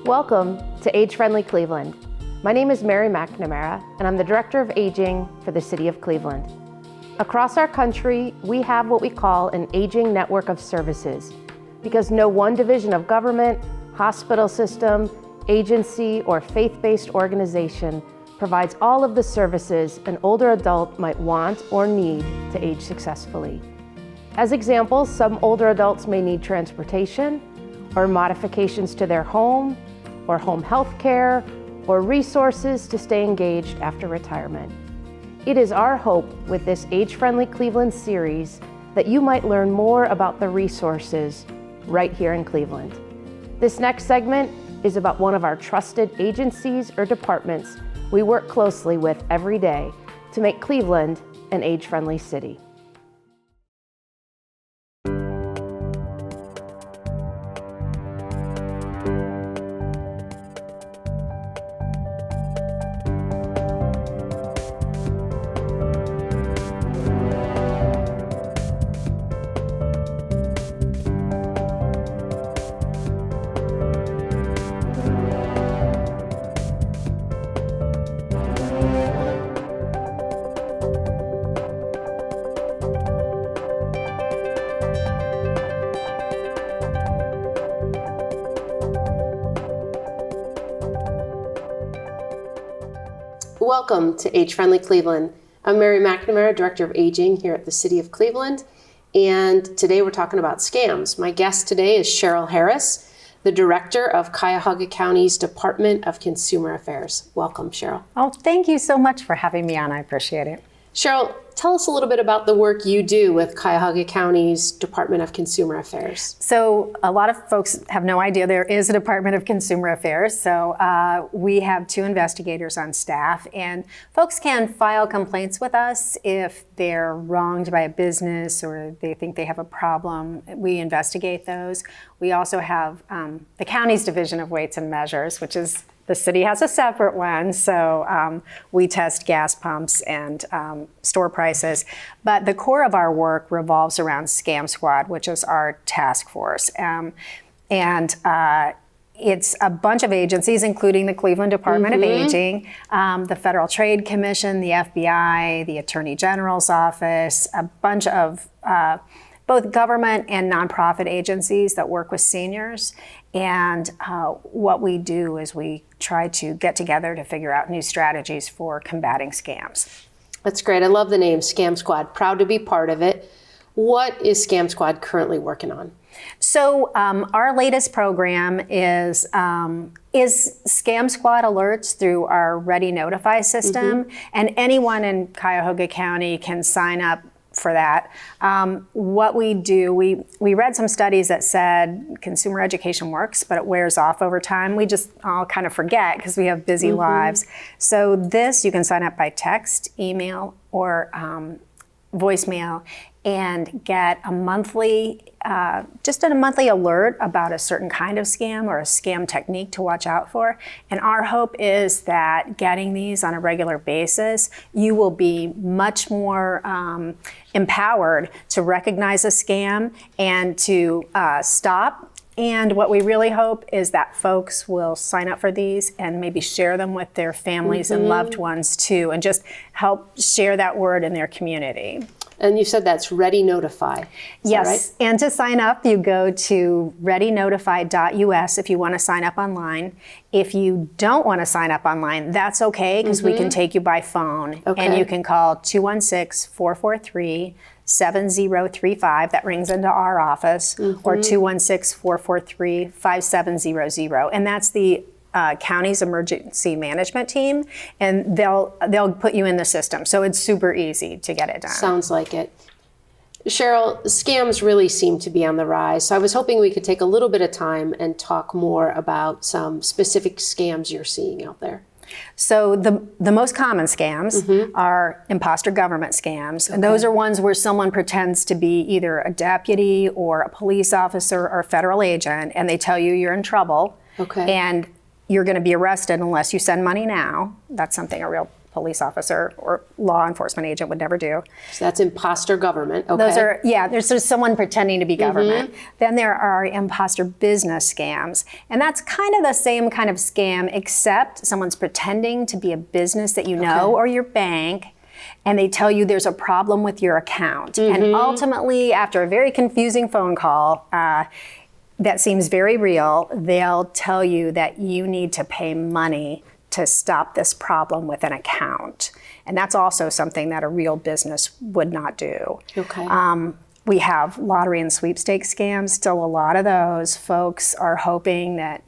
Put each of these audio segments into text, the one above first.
Welcome to Age Friendly Cleveland. My name is Mary McNamara, and I'm the Director of Aging for the City of Cleveland. Across our country, we have what we call an aging network of services, because no one division of government, hospital system, agency, or faith-based organization provides all of the services an older adult might want or need to age successfully. As examples, some older adults may need transportation, or modifications to their home, or home health care, or resources to stay engaged after retirement. It is our hope with this Age Friendly Cleveland series that you might learn more about the resources right here in Cleveland. This next segment is about one of our trusted agencies or departments we work closely with every day to make Cleveland an age-friendly city. Welcome to Age Friendly Cleveland. I'm Mary McNamara, Director of Aging here at the City of Cleveland, and today we're talking about scams. My guest today is Cheryl Harris, the Director of Cuyahoga County's Department of Consumer Affairs. Welcome, Cheryl. Oh, thank you so much for having me on. I appreciate it. Cheryl, tell us a little bit about the work you do with Cuyahoga County's Department of Consumer Affairs. So a lot of folks have no idea there is a Department of Consumer Affairs. So we have 2 investigators on staff, and folks can file complaints with us if they're wronged by a business or they think they have a problem. We investigate those. We also have the county's Division of Weights and Measures, which is the city has a separate one, so we test gas pumps and store prices. But the core of our work revolves around Scam Squad, which is our task force. It's a bunch of agencies, including the Cleveland Department of Aging, the Federal Trade Commission, the FBI, the Attorney General's Office, a bunch of both government and nonprofit agencies that work with seniors. And what we do is we try to get together to figure out new strategies for combating scams. That's great. I love the name Scam Squad. Proud to be part of it. What is Scam Squad currently working on? So our latest program is Scam Squad alerts through our Ready Notify system, and anyone in Cuyahoga County can sign up for that. What we do, we read some studies that said consumer education works, but it wears off over time. We just all kind of forget because we have busy lives. So this, you can sign up by text, email, or voicemail and get a monthly, just a monthly alert about a certain kind of scam or a scam technique to watch out for. And our hope is that getting these on a regular basis, you will be much more empowered to recognize a scam and to stop. And what we really hope is that folks will sign up for these and maybe share them with their families and loved ones too, and just help share that word in their community. And you said that's Ready Notify. Yes, right? And to sign up, you go to readynotify.us if you want to sign up online. If you don't want to sign up online, that's okay, because we can take you by phone. Okay. And you can call 216-443-7035. That rings into our office, or 216-443-5700. And that's the county's emergency management team, and they'll put you in the system. So it's super easy to get it done. Sounds like it. Cheryl, scams really seem to be on the rise. So I was hoping we could take a little bit of time and talk more about some specific scams you're seeing out there. So the most common scams are imposter government scams. And those are ones where someone pretends to be either a deputy or a police officer or a federal agent, and they tell you you're in trouble. Okay. And you're going to be arrested unless you send money now. That's something a real police officer or law enforcement agent would never do. So that's imposter government. Okay. Those are, there's someone pretending to be government. Then there are imposter business scams. And that's kind of the same kind of scam, except someone's pretending to be a business that you know or your bank, and they tell you there's a problem with your account. And ultimately, after a very confusing phone call, that seems very real, they'll tell you that you need to pay money to stop this problem with an account. And that's also something that a real business would not do. Okay. We have lottery and sweepstakes scams, still a lot of those. Folks are hoping that,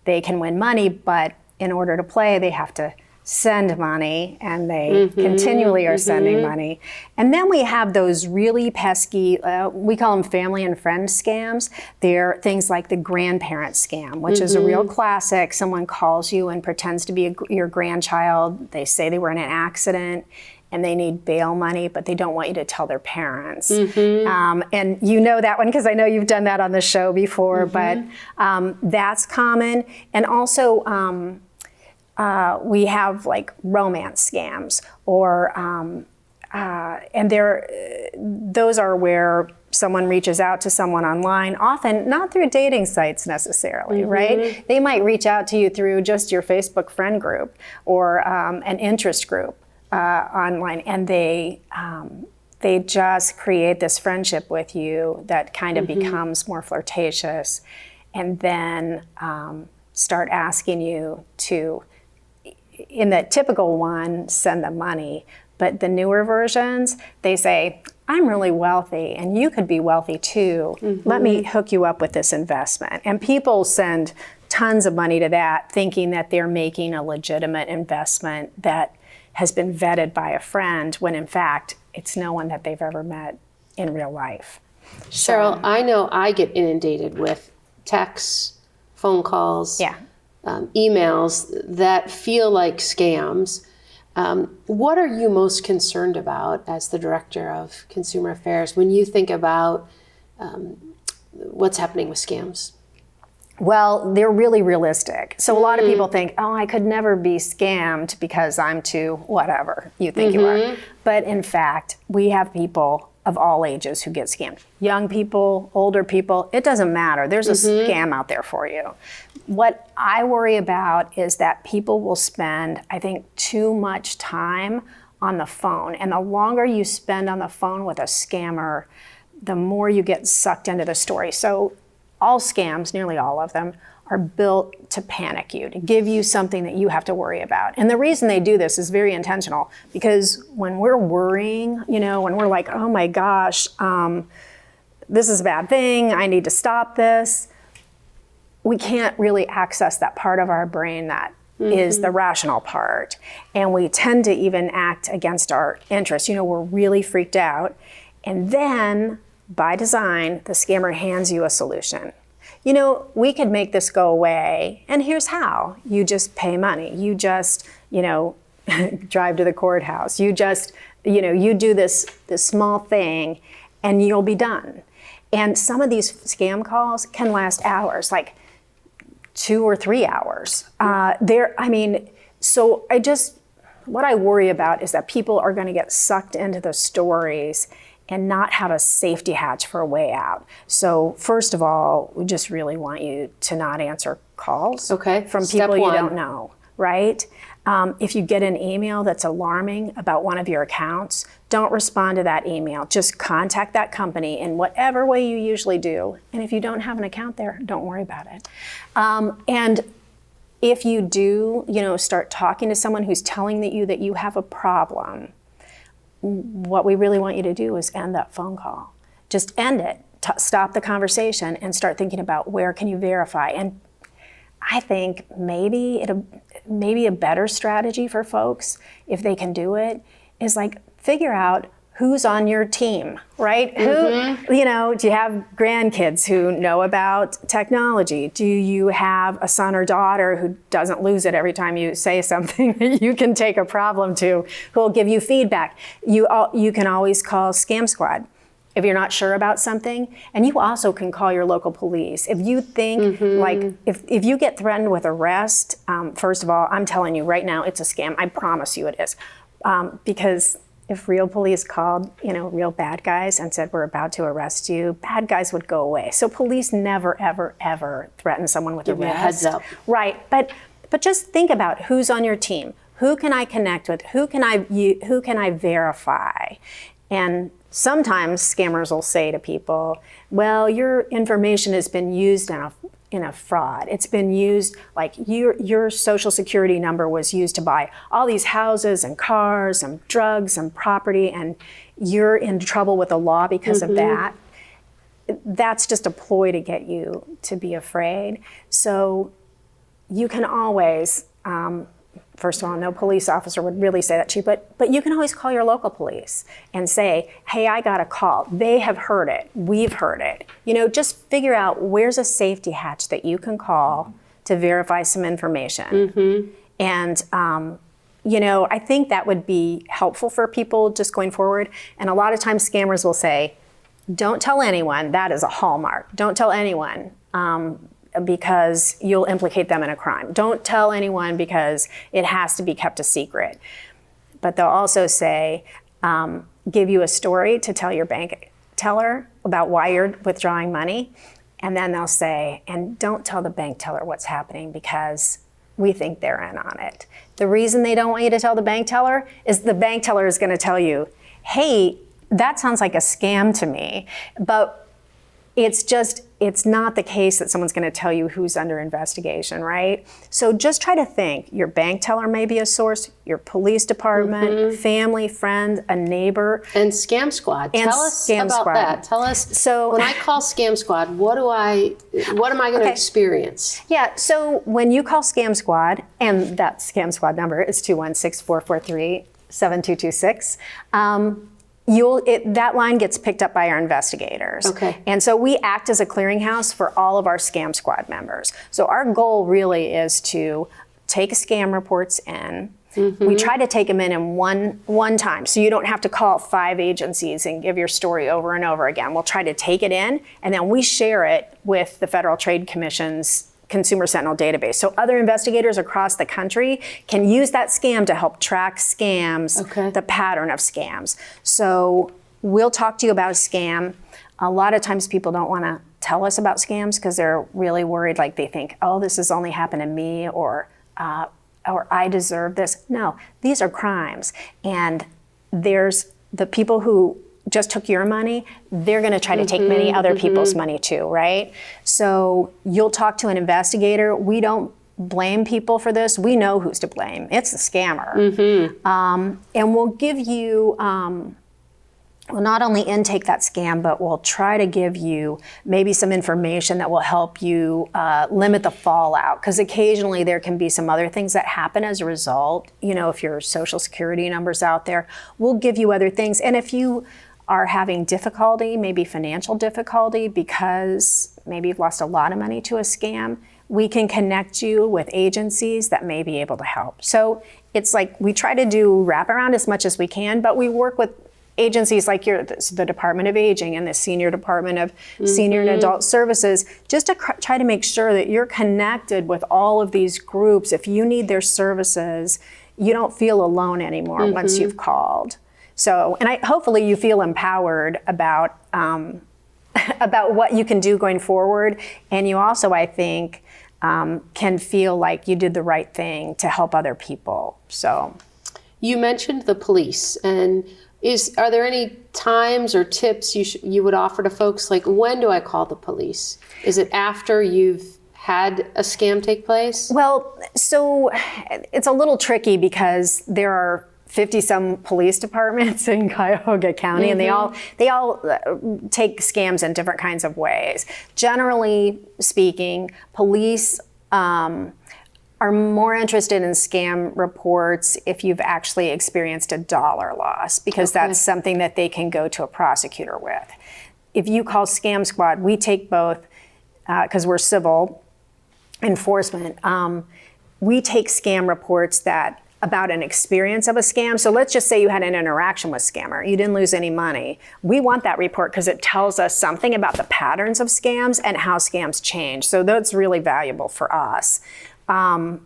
they can win money, but in order to play, they have to send money, and they continually are sending money. And then we have those really pesky, we call them family and friend scams. They're things like the grandparent scam, which is a real classic. Someone calls you and pretends to be your grandchild. They say they were in an accident and they need bail money, but they don't want you to tell their parents. And you know that one because I know you've done that on the show before, but that's common. And also, we have like romance scams, or and those are where someone reaches out to someone online, often not through dating sites necessarily, right? They might reach out to you through just your Facebook friend group or an interest group online, and they just create this friendship with you that kind of becomes more flirtatious, and then start asking you to, in the typical one, send them money. But the newer versions, they say, I'm really wealthy and you could be wealthy too. Let me hook you up with this investment. And people send tons of money to that, thinking that they're making a legitimate investment that has been vetted by a friend, when in fact, it's no one that they've ever met in real life. Cheryl, I know I get inundated with texts, phone calls, emails that feel like scams. What are you most concerned about as the Director of Consumer Affairs when you think about what's happening with scams? Well, they're really realistic. So a lot of people think, oh, I could never be scammed because I'm too whatever you think you are. But in fact, we have people of all ages who get scammed. Young people, older people, it doesn't matter. There's a scam out there for you. What I worry about is that people will spend, I think, too much time on the phone. And the longer you spend on the phone with a scammer, the more you get sucked into the story. So all scams, nearly all of them, are built to panic you, to give you something that you have to worry about. And the reason they do this is very intentional, because when we're worrying, when we're like, oh my gosh, this is a bad thing, I need to stop this, we can't really access that part of our brain that is the rational part. And we tend to even act against our interests. We're really freaked out. And then, by design, the scammer hands you a solution. We could make this go away, and here's how. You just pay money. You just, drive to the courthouse. You just, you do this small thing, and you'll be done. And some of these scam calls can last hours, like 2 or 3 hours. So what I worry about is that people are going to get sucked into the stories and not have a safety hatch for a way out. So first of all, we just really want you to not answer calls from people you don't know, right? If you get an email that's alarming about one of your accounts, don't respond to that email. Just contact that company in whatever way you usually do. And if you don't have an account there, don't worry about it. And if you do, start talking to someone who's telling you that you have a problem, what we really want you to do is end that phone call. Just end it. Stop the conversation and start thinking about where can you verify. And I think maybe a better strategy for folks, if they can do it, is like figure out who's on your team, right? Who, do you have grandkids who know about technology? Do you have a son or daughter who doesn't lose it every time you say something that you can take a problem to, who will give you feedback? You can always call Scam Squad. if you're not sure about something. And you also can call your local police. If you think, like, if you get threatened with arrest, first of all, I'm telling you right now, it's a scam. I promise you it is. Because if real police called, real bad guys and said, we're about to arrest you, bad guys would go away. So police never, ever, ever threaten someone with arrest. Give you a heads up. Right, but just think about who's on your team. Who can I connect with? Who can I verify? And sometimes scammers will say to people, well, your information has been used in a fraud. It's been used, like your social security number was used to buy all these houses and cars and drugs and property, and you're in trouble with the law because of that. That's just a ploy to get you to be afraid. So you can always, first of all, no police officer would really say that to you, but you can always call your local police and say, hey, I got a call. They have heard it. We've heard it. Just figure out where's a safety hatch that you can call to verify some information. And, I think that would be helpful for people just going forward. And a lot of times scammers will say, don't tell anyone. That is a hallmark. Don't tell anyone. Because you'll implicate them in a crime. Don't tell anyone because it has to be kept a secret. But they'll also say, give you a story to tell your bank teller about why you're withdrawing money. And then they'll say, and don't tell the bank teller what's happening because we think they're in on it. The reason they don't want you to tell the bank teller is the bank teller is going to tell you, hey, that sounds like a scam to me. But it's not the case that someone's going to tell you who's under investigation, right? So just try to think. Your bank teller may be a source, your police department, family, friend, a neighbor. And Scam Squad. Tell us about that. Tell us, so when I call Scam Squad, what am I going to experience? Yeah, so when you call Scam Squad, and that Scam Squad number is 216-443-7226, that line gets picked up by our investigators. Okay. And so we act as a clearinghouse for all of our Scam Squad members. So our goal really is to take scam reports in. We try to take them in one time, so you don't have to call 5 agencies and give your story over and over again. We'll try to take it in, and then we share it with the Federal Trade Commission's Consumer Sentinel database. So other investigators across the country can use that scam to help track scams, the pattern of scams. So we'll talk to you about a scam. A lot of times people don't want to tell us about scams because they're really worried, like they think, oh, this has only happened to me, or I deserve this. No, these are crimes. And there's the people who just took your money, they're going to try to take many other people's money too, right? So you'll talk to an investigator. We don't blame people for this. We know who's to blame. It's the scammer. And we'll give you, we'll not only intake that scam, but we'll try to give you maybe some information that will help you limit the fallout. Because occasionally there can be some other things that happen as a result. If your social security number's out there, we'll give you other things. And if you are having difficulty, maybe financial difficulty, because maybe you've lost a lot of money to a scam, we can connect you with agencies that may be able to help. So it's like we try to do wraparound as much as we can, but we work with agencies like the Department of Aging and the Senior Department of Senior and Adult Services, just to try to make sure that you're connected with all of these groups. If you need their services, you don't feel alone anymore once you've called. So, and hopefully you feel empowered about what you can do going forward. And you also, I think, can feel like you did the right thing to help other people. So, you mentioned the police, and are there any times or tips you would offer to folks? Like, when do I call the police? Is it after you've had a scam take place? Well, so it's a little tricky because there are 50-some police departments in Cuyahoga County, and they all take scams in different kinds of ways. Generally speaking, police are more interested in scam reports if you've actually experienced a dollar loss, because that's something that they can go to a prosecutor with. If you call Scam Squad, we take both, because we're civil enforcement, we take scam reports that about an experience of a scam. So let's just say you had an interaction with a scammer. You didn't lose any money. We want that report because it tells us something about the patterns of scams and how scams change. So that's really valuable for us. If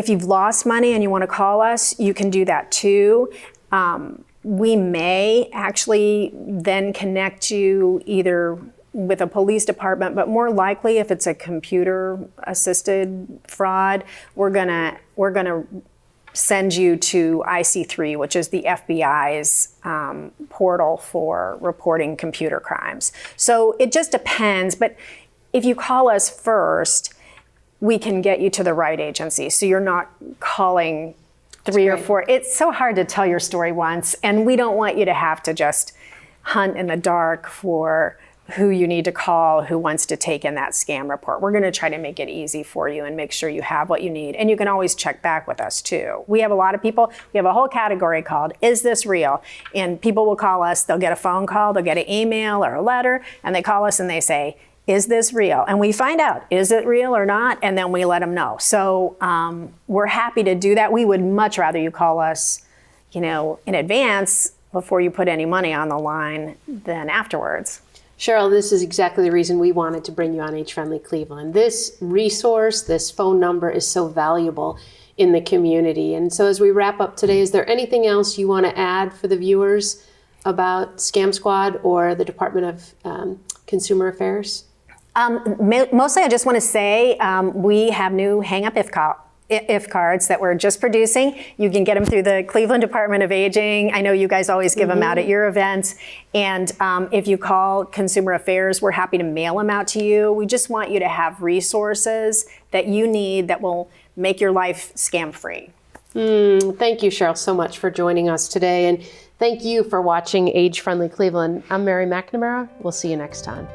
you've lost money and you want to call us, you can do that too. We may actually then connect you either with a police department, but more likely if it's a computer-assisted fraud, we're gonna send you to IC3, which is the FBI's portal for reporting computer crimes. So it just depends, but if you call us first, we can get you to the right agency. So you're not calling three or four. It's so hard to tell your story once, and we don't want you to have to just hunt in the dark for who you need to call, who wants to take in that scam report. We're gonna try to make it easy for you and make sure you have what you need. And you can always check back with us too. We have a lot of people, we have a whole category called, Is This Real? And people will call us, they'll get a phone call, they'll get an email or a letter, and they call us and they say, is this real? And we find out, is it real or not? And then we let them know. So we're happy to do that. We would much rather you call us, in advance before you put any money on the line than afterwards. Cheryl, this is exactly the reason we wanted to bring you on Age Friendly Cleveland. This resource, this phone number is so valuable in the community. And so as we wrap up today, is there anything else you want to add for the viewers about Scam Squad or the Department of Consumer Affairs? Mostly I just want to say we have new Hang Up If cards that we're just producing. You can get them through the Cleveland Department of Aging. I know you guys always give them out at your events. And if you call Consumer Affairs, we're happy to mail them out to you. We just want you to have resources that you need that will make your life scam-free. Thank you, Cheryl, so much for joining us today. And thank you for watching Age Friendly Cleveland. I'm Mary McNamara. We'll see you next time.